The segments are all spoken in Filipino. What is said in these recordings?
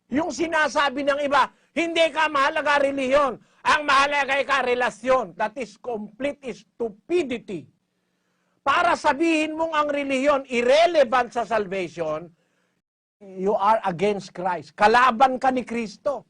Yung sinasabi ng iba, hindi ka mahalaga relihiyon. Ang mahalaga ay karelasyon. That is complete stupidity. Para sabihin mong ang relihiyon irrelevant sa salvation, you are against Christ. Kalaban ka ni Kristo.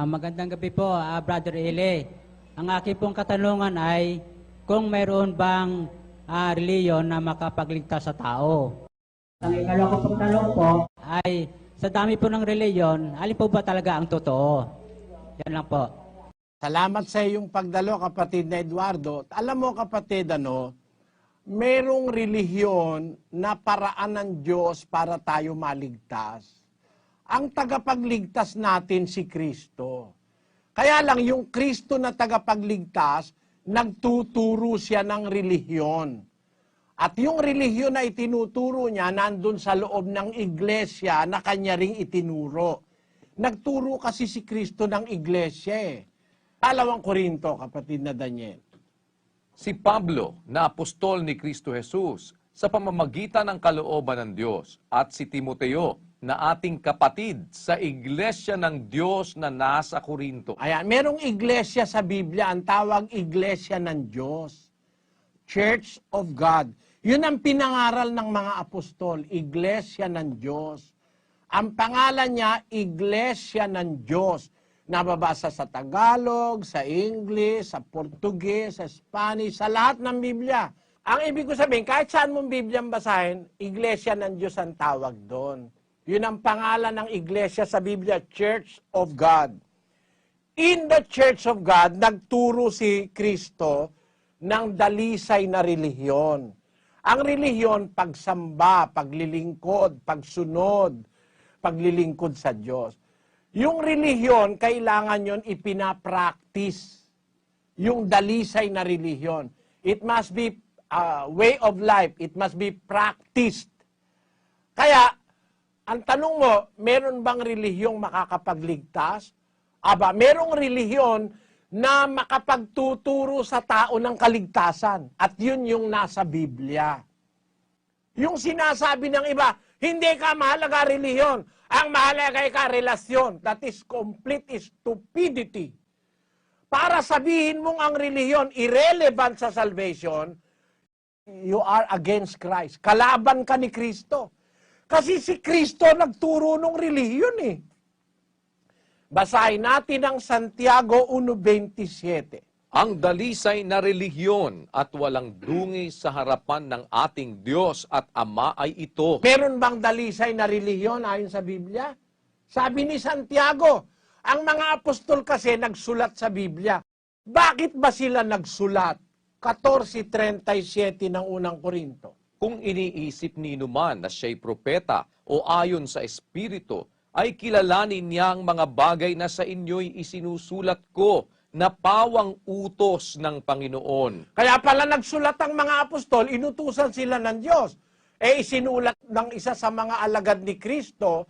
Magandang gabi po, Brother Eli. Ang aking pong katanungan ay kung mayroon bang reliyon na makapagligtas sa tao. Ang ikalawang pong tanong po ay sa dami po ng reliyon, alin po ba talaga ang totoo? Yan lang po. Salamat sa iyong pagdalo, kapatid na Eduardo. Alam mo, kapatid, merong relihiyon na paraan ng Diyos para tayo maligtas. Ang tagapagligtas natin si Kristo. Kaya lang yung Kristo na tagapagligtas, nagtuturo siya ng relihiyon. At yung relihiyon na itinuturo niya, nandun sa loob ng iglesia na kanya ring itinuro. Nagturo kasi si Kristo ng iglesia. 2 Korinto, kapatid na Daniel. Si Pablo, na apostol ni Kristo Jesus, sa pamamagitan ng kalooban ng Diyos, at si Timoteo, na ating kapatid sa iglesia ng Diyos na nasa Korinto. Ayan, merong iglesia sa Biblia, ang tawag iglesia ng Diyos. Church of God. Yun ang pinangaral ng mga apostol, iglesia ng Diyos. Ang pangalan niya, iglesia ng Diyos. Nababasa sa Tagalog, sa English, sa Portuguese, sa Spanish, sa lahat ng Biblia. Ang ibig ko sabihin, kahit saan mong Biblia basahin, iglesia ng Diyos ang tawag doon. Yun ang pangalan ng iglesia sa Biblia, Church of God. In the Church of God, nagturo si Kristo ng dalisay na relihiyon. Ang relihiyon, pagsamba, paglilingkod, pagsunod, paglilingkod sa Diyos. Yung relihiyon, kailangan yon ipinapractice. Yung dalisay na relihiyon. It must be a way of life. It must be practiced. Kaya, ang tanong mo, meron bang relihiyong makakapagligtas? Aba, merong relihiyon na makapagtuturo sa tao ng kaligtasan. At yun yung nasa Biblia. Yung sinasabi ng iba, hindi ka mahalaga relihiyon. Ang mahalaga ay karelasyon. That is complete stupidity. Para sabihin mong ang relihiyon irrelevant sa salvation, you are against Christ. Kalaban ka ni Kristo. Kasi si Kristo nagturo ng relihiyon eh. Basahin natin ang Santiago 1:27. Ang dalisay na relihiyon at walang dungi sa harapan ng ating Diyos at Ama ay ito. Meron bang dalisay na relihiyon ayon sa Biblia? Sabi ni Santiago, ang mga apostol kasi nagsulat sa Biblia. Bakit ba sila nagsulat? 14:37 ng unang Korinto. Kung iniisip ni Numan na siya'y propeta o ayon sa Espiritu, ay kilalanin niya ang mga bagay na sa inyo'y isinusulat ko na pawang utos ng Panginoon. Kaya pala nagsulat ang mga apostol, inutusan sila ng Diyos. Isinulat ng isa sa mga alagad ni Kristo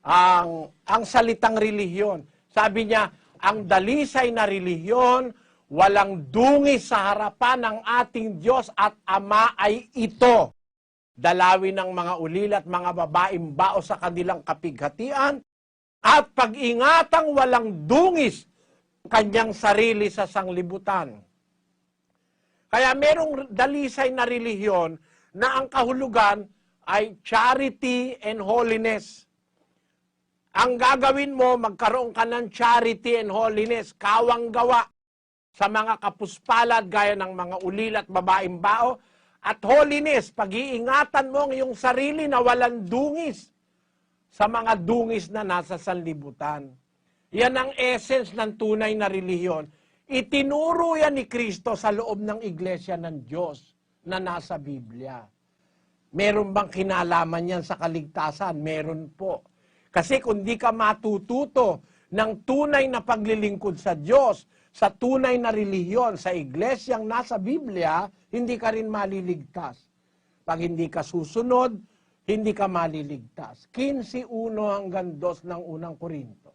ang salitang relihiyon. Sabi niya, ang dalisay na relihiyon, walang dungis sa harapan ng ating Diyos at Ama ay ito. Dalawin ng mga ulila at mga babaeng bao sa kanilang kapighatian at pag-ingatang walang dungis kanyang sarili sa sanglibutan. Kaya merong dalisay na relihiyon na ang kahulugan ay charity and holiness. Ang gagawin mo, magkaroon ka ng charity and holiness, kawang gawa sa mga kapuspalad gaya ng mga ulila at babaeng bao, at holiness, pag-iingatan mo ang iyong sarili na walang dungis sa mga dungis na nasa sanlibutan. Yan ang essence ng tunay na relihiyon. Itinuro yan ni Kristo sa loob ng iglesia ng Diyos na nasa Biblia. Meron bang kinalaman yan sa kaligtasan? Meron po. Kasi kung di ka matututo ng tunay na paglilingkod sa Diyos, sa tunay na relihiyon, sa iglesyang nasa Biblia, hindi ka rin maliligtas. Pag hindi ka susunod, hindi ka maliligtas. 15:1 hanggang 2 ng unang Korinto.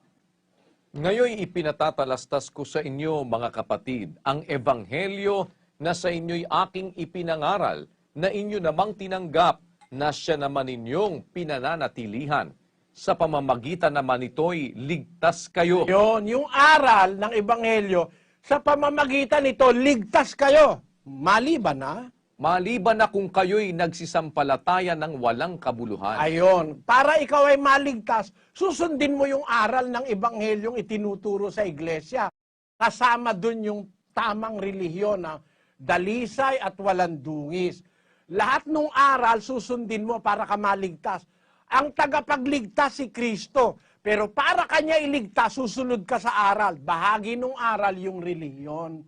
Ngayon ipinatatalastas ko sa inyo, mga kapatid, ang ebanghelyo na sa inyo'y aking ipinangaral, na inyo namang tinanggap, na siya naman inyong pinananatilihan. Sa pamamagitan naman ito'y ligtas kayo. Yun, yung aral ng ebanghelyo, sa pamamagitan nito, ligtas kayo. Maliban na. Maliban na kung kayo'y nagsisampalataya ng walang kabuluhan. Ayon, para ikaw ay maligtas, susundin mo yung aral ng ebanghelyong itinuturo sa iglesia. Kasama dun yung tamang relihiyon na dalisay at walang dungis. Lahat ng aral susundin mo para ka maligtas. Ang tagapagligtas si Kristo, pero para kanya iligtas, susunod ka sa aral. Bahagi ng aral yung relihiyon.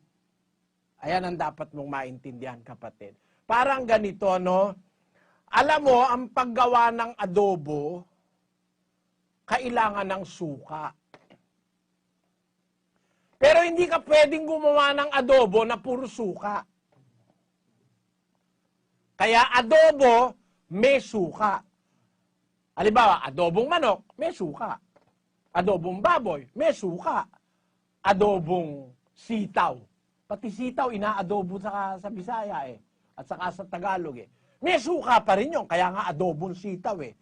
Ayan ang dapat mong maintindihan, kapatid. Parang ganito, no? Alam mo, ang paggawa ng adobo, kailangan ng suka. Pero hindi ka pwedeng gumawa ng adobo na puro suka. Kaya adobo, may suka. Halimbawa, adobong manok, may suka. Adobong baboy, may suka. Adobong sitaw. Pati sitaw, inaadobo sa Bisaya eh. At saka sa Tagalog eh. May suka pa rin yun, kaya nga adobong sitaw eh.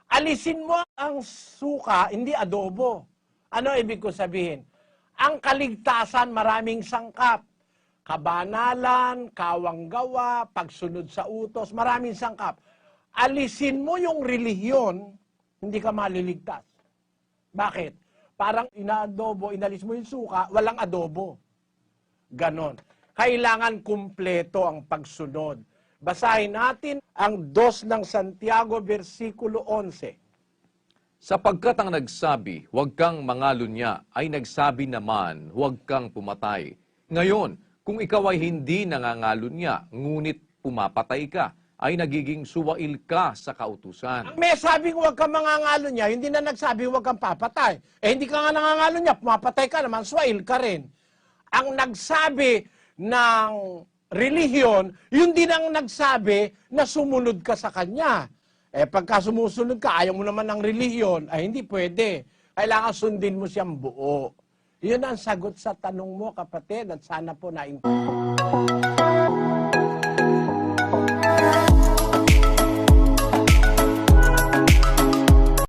Alisin mo ang suka, hindi adobo. Ano ibig ko sabihin? Ang kaligtasan, maraming sangkap. Kabanalan, kawanggawa, pagsunod sa utos, maraming sangkap. Alisin mo yung relihiyon, hindi ka maliligtas. Bakit? Parang inaadobo, inalis mo yung suka, walang adobo. Ganon. Kailangan kumpleto ang pagsunod. Basahin natin ang 2 ng Santiago, versikulo 11. Sapagkat ang nagsabi, huwag kang mangalunya, ay nagsabi naman, huwag kang pumatay. Ngayon, kung ikaw ay hindi nangangalunya, ngunit pumapatay ka, ay nagiging suwail ka sa kautusan. Ang may sabing huwag kang mangangalo niya, hindi na nagsabi huwag kang papatay. Eh hindi ka nga nangangalo niya, pumapatay ka naman, swail ka rin. Ang nagsabi ng relihiyon, yun din ang nagsabi na sumunod ka sa kanya. Eh pagka sumusunod ka, ayaw mo naman ng relihiyon, ay hindi pwede. Kailangan sundin mo siyang buo. Yun ang sagot sa tanong mo, kapatid, at sana po na